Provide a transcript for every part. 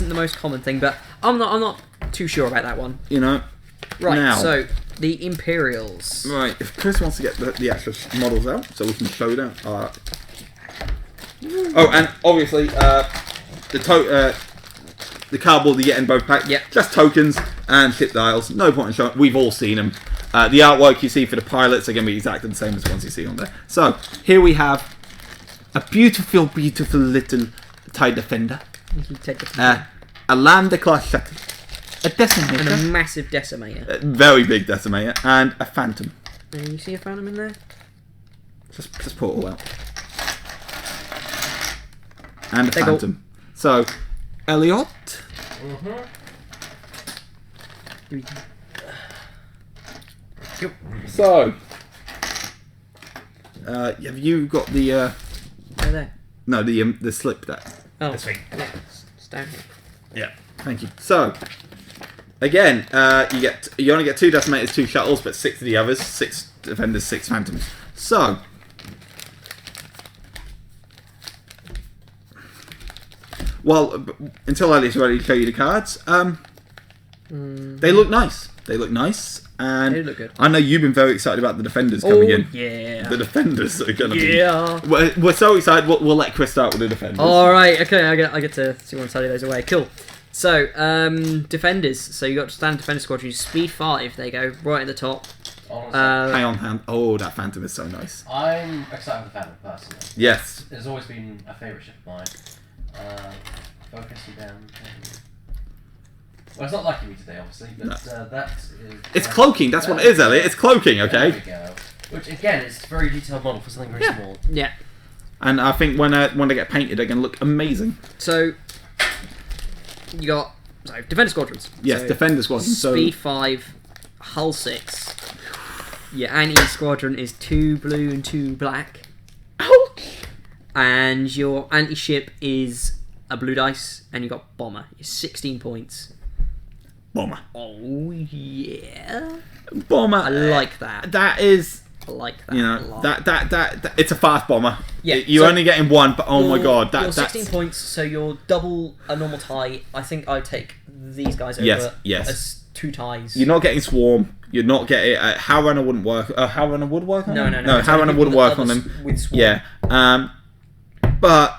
isn't the most common thing, but I'm not too sure about that one. You know. Right. Now, so the Imperials. right. If Chris wants to get the actual models out, so we can show them. Oh, and obviously the cardboard you get in both packs. Yep. Just tokens and ship dials. No point in showing. We've all seen them. The artwork you see for the pilots are going to be exactly the same as the ones you see on there. So here we have a beautiful, beautiful little TIE Defender. You take the A Lambda class shuttle. A Decimator. and a massive Decimator. A very big Decimator. And a Phantom. And you see a Phantom in there? Just pull it all out. And a They go- Phantom. So, Elliot. Yep. So, have you got the Over there. no the slip there? Oh, This week. yeah, it's down here. Yeah. Thank you. So, again, you only get 2 Decimators, 2 shuttles, but 6 of the others, 6 Defenders, 6 Phantoms. So, well, until Elliot's ready to show you the cards, they look nice. They look nice, and They look good. I know you've been very excited about the Defenders coming in. Yeah. The Defenders are going to be. Yeah. We're so excited. We'll let Chris start with the Defenders. All right. Okay. I get to see one study those away. Cool. So, Defenders. So you got standard Defender Squadron. Speed 5. There you go. Right at the top. Hang on. Oh, that Phantom is so nice. I'm excited for the Phantom personally. Yes. It's always been a favourite ship of mine. Focus you down. Well, it's not lucky me today, obviously, but that is... It's cloaking. That's what it is, Elliot. It's cloaking. There Okay. we go. Which, again, is a very detailed model for something very small. Yeah. And I think when they get painted, they're going to look amazing. So you got Defender Squadrons. Yes, So, Defender Squadron. So Speed 5, Hull 6. Your anti-squadron is 2 blue and 2 black. ouch. And your anti-ship is a blue dice, and you got bomber. You're 16 points. Bomber. Oh yeah, Bomber. I like that. That is, I like that. you a know, lot. that it's a fast bomber. Yeah, You're so only getting one, but oh my god, you're that's 16 points, so you're double a normal tie. I think I'd take these guys over Yes. as 2 ties. You're not getting Swarm. You're not getting Howrunner wouldn't work. Howrunner would work on No, them? no. No, It's only Howrunner people wouldn't that work on others them. with Swarm. Yeah. But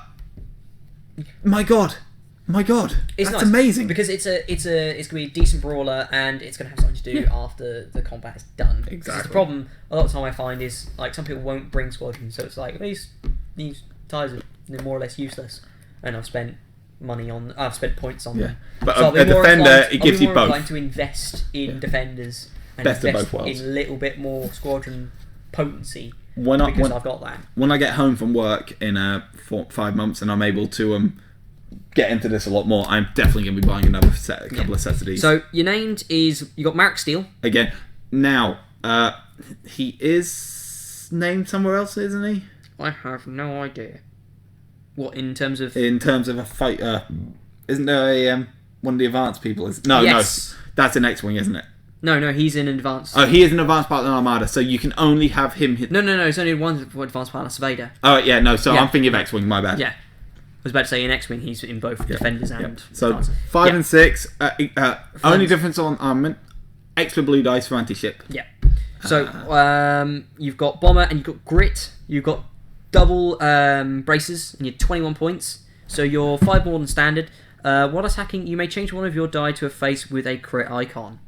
my god, It's that's nice amazing. because it's gonna be a decent brawler, and it's gonna have something to do after the combat is done. 'Cause Exactly. The problem a lot of the time I find is like some people won't bring squadrons, so it's like these ties are more or less useless, and I've spent points on them. But So I'll be a more defender, inclined- it I'll be gives you more both. inclined to invest in defenders and Best of invest both worlds. in a little bit more squadron potency When I, because I've got that. when I get home from work in 5 months and I'm able to get into this a lot more, I'm definitely going to be buying a couple of sets of these. So your named is you got Marek Steele. Again, now he is named somewhere else, isn't he? I have no idea. What in terms of? In terms of a fighter, isn't there a one of the advanced people? No, Yes. that's an X-wing, isn't it? No, he's in advanced. Oh, he is an advanced part of the Armada, so you can only have him hit. No, it's only one advanced pilot, Vader. Oh yeah, no. So Yeah. I'm thinking of X-wing. My bad. Yeah. I was about to say in X-Wing he's in both defenders and So advanced. 5 Yeah. and 6. Only difference on armament. Extra blue dice for anti-ship. Yeah. So you've got bomber and you've got grit. You've got double braces and you're 21 points. So you're 5 more than standard. While attacking, you may change one of your die to a face with a crit icon.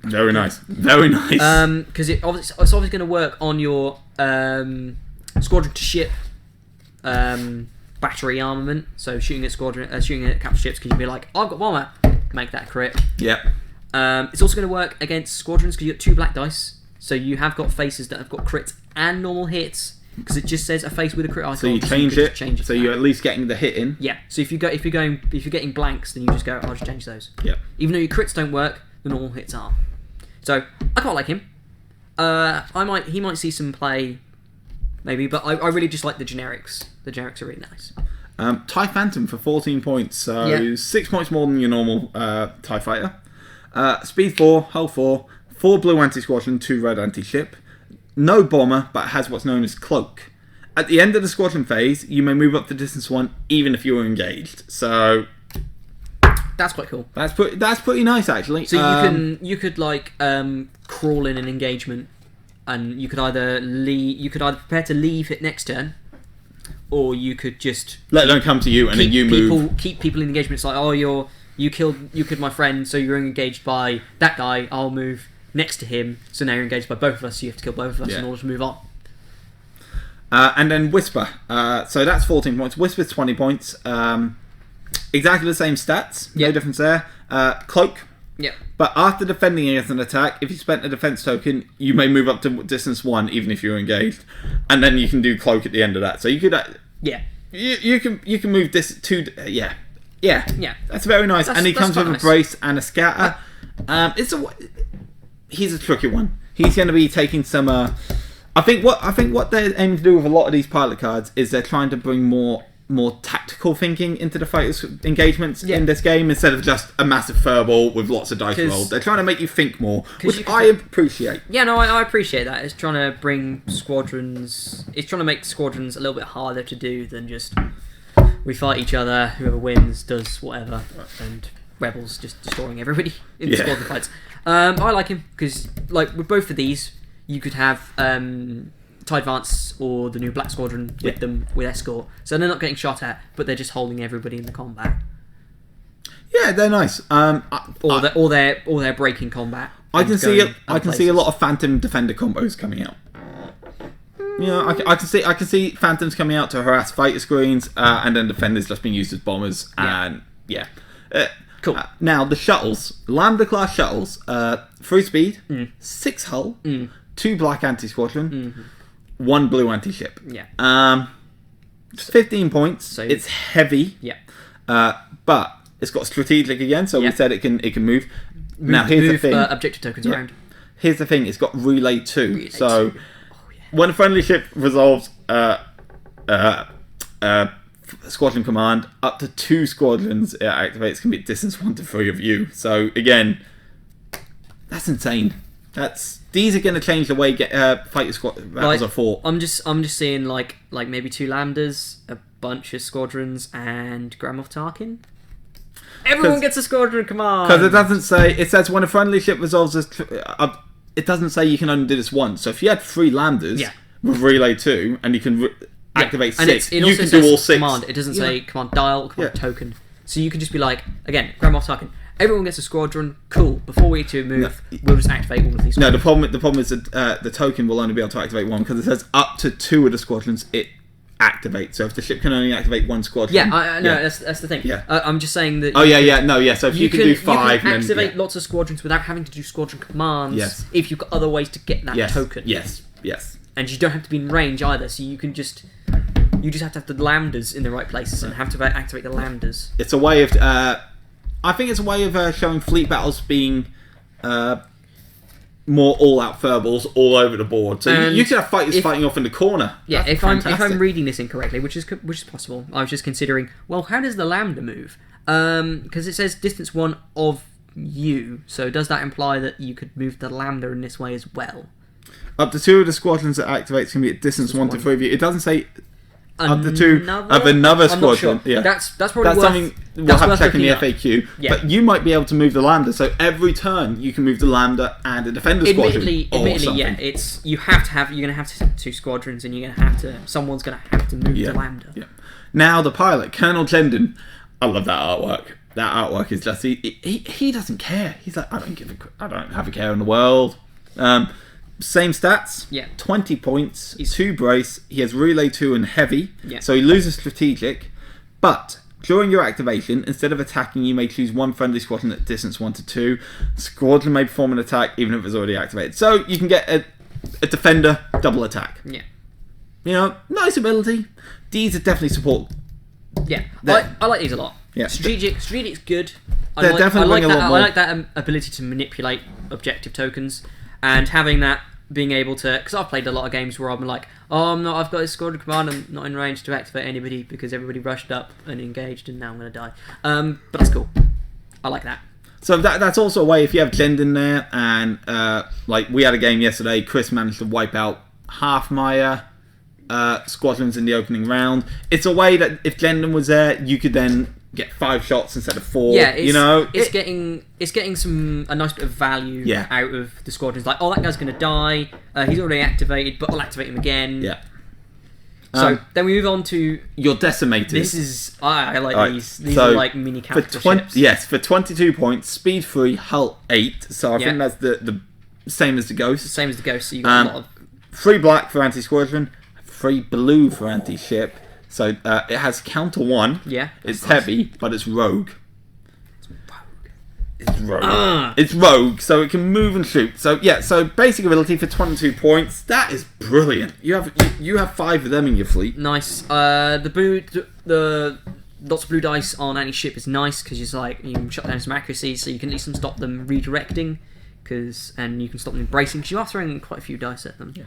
Very nice. Very nice. Because it's obviously going to work on your squadron to ship battery armament. So shooting at captured ships, because you'd be like, I've got bomber, make that a crit. Yep. It's also going to work against squadrons because you got 2 black dice. So you have got faces that have got crits and normal hits, because it just says a face with a crit icon. So you so change can it. just change it So to you're that. at least getting the hit in. Yeah. So if you're getting blanks, then you just go, I'll just change those. Yep. Even though your crits don't work, the normal hits are. So I quite like him. He might see some play, maybe, but I really just like the generics. The generics are really nice. TIE Phantom for 14 points. So Yeah. 6 points more than your normal TIE fighter. Speed 4, hull 4, 4 blue anti-squadron, 2 red anti-ship. No bomber, but has what's known as cloak. at the end of the squadron phase, you may move up to distance 1 even if you're engaged. So That's quite cool. that's pretty nice actually. So you could like crawl in an engagement, and you could either prepare to leave it next turn, or you could just let them come to you and then you move. Keep people in engagement. It's like, oh, you killed my friend, so you're engaged by that guy. I'll move next to him, so now you're engaged by both of us. So you have to kill both of us in order to move on. And then Whisper. So that's 14 points. Whisper's 20 points. Exactly the same stats. No difference there. Cloak. Yeah. But after defending against an attack, if you spent a defense token, you may move up to distance 1 even if you're engaged. And then you can do Cloak at the end of that. So you could... You can move this to... Yeah. That's very nice. And he comes with a brace and a scatter. He's a tricky one. He's going to be taking some... I think what they're aiming to do with a lot of these pilot cards is they're trying to bring more tactical thinking into the fighters' engagements in this game instead of just a massive furball with lots of dice rolled. They're trying to make you think more, which I appreciate. Yeah, no, I appreciate that. It's trying to bring squadrons... It's trying to make squadrons a little bit harder to do than just we fight each other, whoever wins does whatever, and rebels just destroying everybody in the squadron fights. I like him because, like, with both of these, you could have TIE Advance or the new Black Squadron with them with escort, so they're not getting shot at, but they're just holding everybody in the combat. Yeah, they're nice. Or they're breaking combat. I can see a lot of Phantom Defender combos coming out. Yeah, I can see Phantoms coming out to harass fighter screens, and then Defenders just being used as bombers. And cool. Now the shuttles, Lambda class shuttles, 3 speed, 6 hull, 2 black anti-squadron, 1 blue anti-ship. Yeah. 15 points. So it's heavy. Yeah. But it's got strategic again, so we said it can move. Now here's the thing. Objective tokens around. Here's the thing. It's got relay 2. When a friendly ship resolves squadron command, up to 2 squadrons it activates can be at distance 1 to 3 of you. So again, that's insane. These are going to change the way fighter battles are fought. I'm just seeing like maybe 2 lambdas, a bunch of squadrons, and Grand Moff Tarkin. Everyone gets a squadron command. Because it doesn't say. It says when a friendly ship resolves it doesn't say you can only do this once. So if you had 3 lambdas with relay 2 and you can activate 6, you can do all 6. Command. It doesn't say command dial, command token. So you can just be like, again, Grand Moff Tarkin. Everyone gets a squadron. Cool. Before we to move, we'll just activate all of these. No, the problem is that the token will only be able to activate 1 because it says up to 2 of the squadrons it activates. So if the ship can only activate 1 squadron, I know that's the thing. Yeah, I'm just saying that. So if you can do 5, you can activate lots of squadrons without having to do squadron commands. Yes. If you've got other ways to get that token. Yes. And you don't have to be in range either, so you can just. You just have to have the lambdas in the right places and have to activate the lambdas. It's a way of. I think it's a way of showing fleet battles being more all-out furballs all over the board. So you can have fighters fighting off in the corner. Yeah, if I'm reading this incorrectly, which is possible, I was just considering. Well, how does the lambda move? Because it says distance 1 of you. So does that imply that you could move the lambda in this way as well? Up to 2 of the squadrons that activates can be at distance 1 to 3 of you. It doesn't say. Up to 2 of another squadron. Sure. Yeah, that's probably something we'll have to check in the FAQ. Yeah. But you might be able to move the lambda. So every turn you can move the lambda and a defender squadron. Admittedly, it's you're gonna have to have 2 squadrons, and someone's gonna have to move the lambda. Yeah. Now the pilot, Colonel Jendon. I love that artwork. That artwork is just he doesn't care. He's like, I don't have a care in the world. Same stats. 20 points. 2 brace. He has relay 2 and heavy. So he loses strategic. But during your activation, instead of attacking, you may choose 1 friendly squadron at distance 1 to 2. Squadron may perform an attack even if it's already activated. So you can get a defender double attack. Yeah. Nice ability. These are definitely support. Yeah. I like these a lot. Yeah. Strategic's good. I like that ability to manipulate objective tokens. And having that, being able to... Because I've played a lot of games where I'm like, I've got this squadron command, I'm not in range to activate anybody because everybody rushed up and engaged and now I'm going to die. But that's cool. I like that. So that's also a way, if you have Jendon there, and like we had a game yesterday, Chris managed to wipe out half my squadrons in the opening round. It's a way that if Glendon was there, you could then get 5 shots instead of 4. Yeah, it's getting getting a nice bit of value Yeah. out of the squadrons. Like, oh, that guy's going to die. He's already activated, but I'll activate him again. Yeah. So then we move on to your decimators. this is I like Alright, these. These so are like mini for capital ships. Yes, for 22 points, speed 3, hull 8. So I Yeah. think that's the same as the Ghost. Same as the Ghost. So you got a lot of 3 black for anti-squadron, 3 blue for anti-ship. So it has counter 1. yeah. It's that's nice. heavy, but it's rogue. It's rogue. Ah. It's rogue, so it can move and shoot. So yeah, so basic ability for 22 points. That is brilliant. You have 5 of them in your fleet. Nice. The lots of blue dice on any ship is nice because it's like you can shut down some accuracy, so you can at least stop them redirecting, and you can stop them bracing because you are throwing quite a few dice at them. Yeah.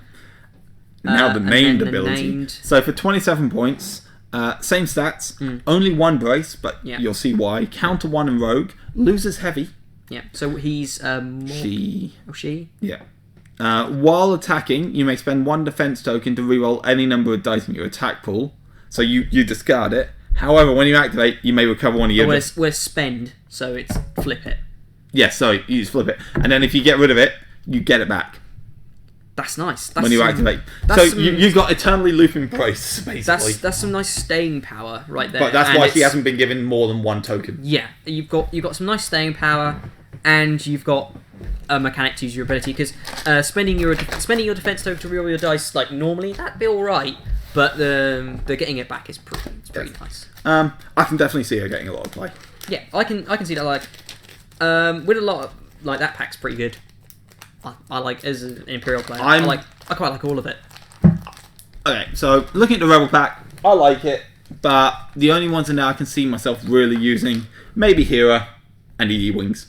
Now the and named then the ability. named- So for 27 points, same stats, only 1 brace, but Yeah. you'll see why. Counter 1 and rogue, loses heavy. Yeah. So he's more... She. Oh, she. Yeah. While attacking, you may spend 1 defense token to reroll any number of dice in your attack pool. So you discard it. However, when you activate, you may recover one of your... We're spend, so it's flip it. Yes, sorry, you just flip it. And then if you get rid of it, you get it back That's nice. when you activate. that's So you've got eternally looping brace, basically. That's some nice staying power right there. But that's And why she it's- hasn't been given more than 1 token. Yeah, you've got some nice staying power, and you've got a mechanic to use your ability because spending your defense token to reroll your dice like normally that'd be all right, but the getting it back is pretty nice. I can definitely see her getting a lot of play. Yeah, I can see that. Like with a lot of, like that pack's pretty good. I like as an Imperial player. I quite like all of it. Okay, so looking at the Rebel pack, I like it, but the only ones in there I can see myself really using, maybe Hera and the E-Wings.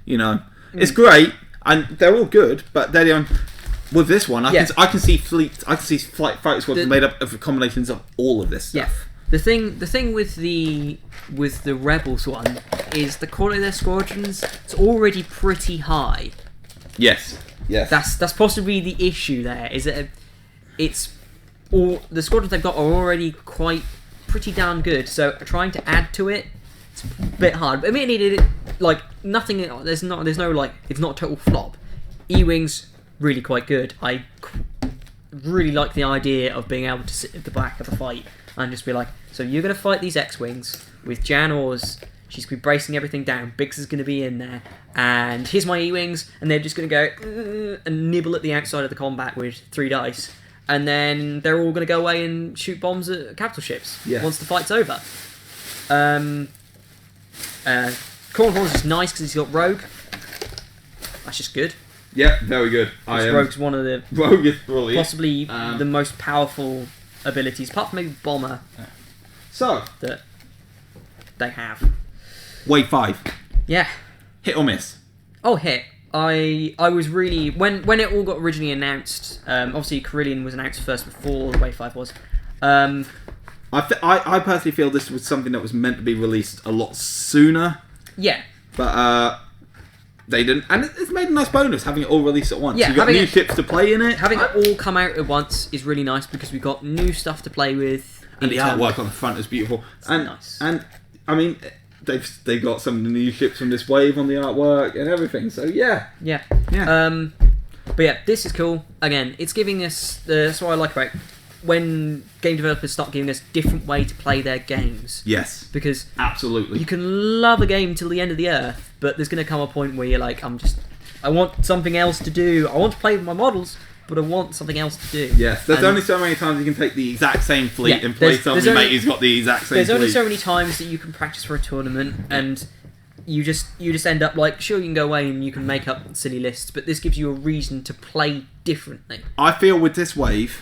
You know, it's great, and they're all good, but they're the only... With this one, I can see flight fighter squadrons made up of combinations of all of this stuff. Yeah. The thing with the Rebels one is the quality of their squadrons is already pretty high. Yes. That's possibly the issue there. Is that it's all the squadrons they've got are already pretty darn good. So trying to add to it, it's a bit hard. But admittedly, like nothing. There's no like it's not a total flop. E-Wings really quite good. I really like the idea of being able to sit at the back of the fight and just be like, so you're going to fight these X-Wings with Jan Ors. She's going to be bracing everything down. Biggs is going to be in there. And here's my E-Wings. And they're just going to go and nibble at the outside of the combat with 3 dice. And then they're all going to go away and shoot bombs at capital ships once the fight's over. Cornhorn's is nice because he's got Rogue. That's just good. Yeah, very good. Rogue's one of the... Rogue is brilliant. Possibly the most powerful abilities, apart from maybe Bomber, So, that they have. Wave 5. Yeah. Hit or miss? Oh, hit. I was really... When it all got originally announced, obviously Carillion was announced first before Wave 5 was. I personally feel this was something that was meant to be released a lot sooner. Yeah. But they didn't. And it's made a nice bonus having it all released at once. Yeah, You've got new ships to play in it. Having it all come out at once is really nice because we've got new stuff to play with. And the artwork on the front is beautiful. And nice. And I mean, they've got some of the new ships from this wave on the artwork and everything. So yeah. Yeah. Yeah. But yeah, this is cool. Again, it's giving us... that's what I like about it. When game developers start giving us different way to play their games. Yes. Because absolutely, you can love a game till the end of the earth, but there's going to come a point where you're like, I want something else to do. I want to play with my models, but I want something else to do. Yes, there's only so many times you can take the exact same fleet and play something your mate who's got the exact same fleet. There's only so many times that you can practice for a tournament, and you just end up like, sure, you can go away and you can make up silly lists, but this gives you a reason to play differently. I feel with this wave,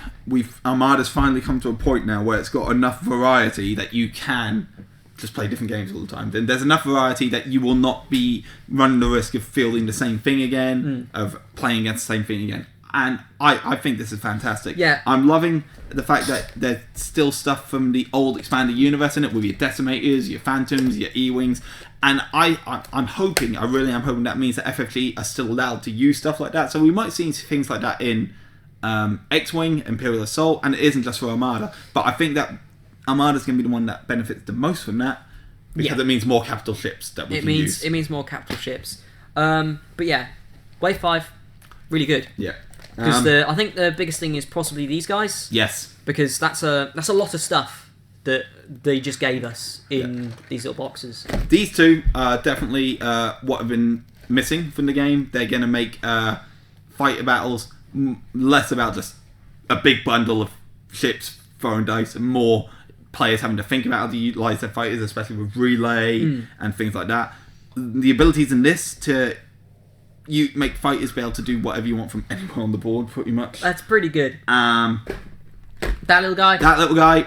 Armada's finally come to a point now where it's got enough variety that you can just play different games all the time. Then there's enough variety that you will not be running the risk of fielding the same thing again, of playing against the same thing again. And I think this is fantastic. Yeah. I'm loving the fact that there's still stuff from the old expanded universe in it with your Decimators, your Phantoms, your E-Wings. And I'm hoping, I really am hoping that means that FFG are still allowed to use stuff like that. So we might see things like that in X-Wing, Imperial Assault, and it isn't just for Armada. But I think that Armada's going to be the one that benefits the most from that, because it means more capital ships that we can use. It means more capital ships. But yeah, Wave 5, really good. Yeah. Because I think the biggest thing is possibly these guys. Yes. Because that's a lot of stuff that they just gave us in these little boxes. These two are definitely what have been missing from the game. They're going to make fighter battles less about just a big bundle of ships throwing dice and more players having to think about how to utilise their fighters, especially with relay and things like that. The abilities in this to make fighters be able to do whatever you want from anywhere on the board, pretty much. That's pretty good. That little guy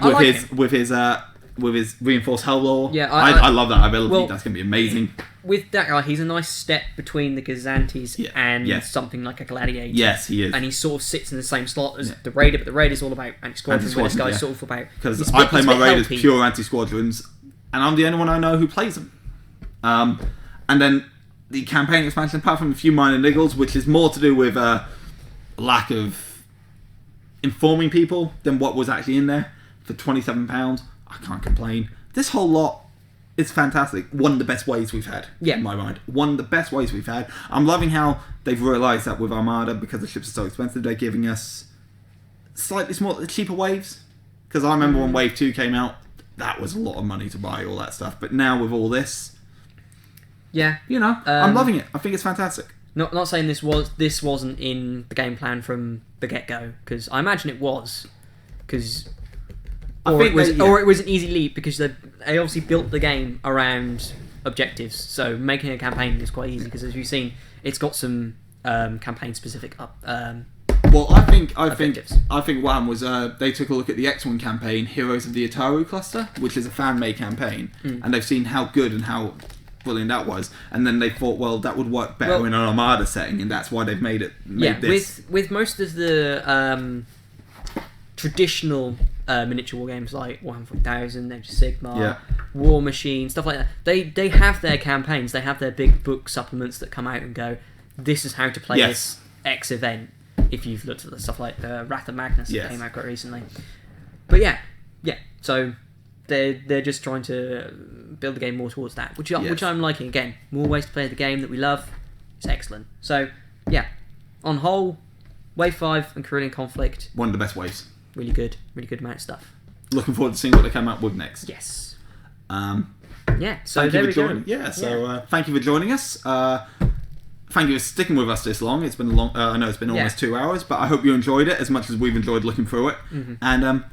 with his reinforced hull lore. Yeah, I love that ability. Well, that's going to be amazing. With that guy, he's a nice step between the Gazantes and something like a Gladiator. Yes, he is. And he sort of sits in the same slot as the Raider, but the Raider's all about anti-squadrons, where this guy's sort of about... Because I play my Raiders pure anti-squadrons, and I'm the only one I know who plays them. And then the campaign expansion, apart from a few minor niggles, which is more to do with lack of informing people than what was actually in there, for £27, I can't complain. This whole lot is fantastic. One of the best ways we've had, in my mind. One of the best ways we've had. I'm loving how they've realised that with Armada, because the ships are so expensive, they're giving us slightly cheaper waves. Because I remember when Wave 2 came out, that was a lot of money to buy all that stuff. But now with all this, I'm loving it. I think it's fantastic. Not saying this wasn't in the game plan from the get-go, because I imagine it was. Or it was an easy leap, because they obviously built the game around objectives. So making a campaign is quite easy, because as you've seen, it's got some campaign-specific well, I think objectives. what happened was they took a look at the X-Wing campaign, Heroes of the Ataru cluster, which is a fan-made campaign, and they've seen how good and how brilliant that was, and then they thought, well, that would work better in an Armada setting, and that's why they've made this. With most of the traditional miniature war games like Warhammer 4000, Age of Sigmar, War Machine, stuff like that, they have their campaigns, they have their big book supplements that come out and go, this is how to play this X event, if you've looked at the stuff like Wrath of Magnus that came out quite recently. But so they're just trying to build the game more towards that, which I'm liking. Again, more ways to play the game that we love. It's excellent. So on whole, Wave 5 and Carillion Conflict, one of the best waves. Really good amount of stuff. Looking forward to seeing what they come up with next. Yes. So thank you for joining. Thank you for joining us. Thank you for sticking with us this long. It's been a long. I know it's been almost 2 hours, but I hope you enjoyed it as much as we've enjoyed looking through it, and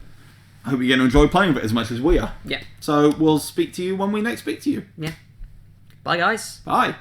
I hope you're going to enjoy playing with it as much as we are. Yeah. So we'll speak to you when we next speak to you. Yeah. Bye, guys. Bye.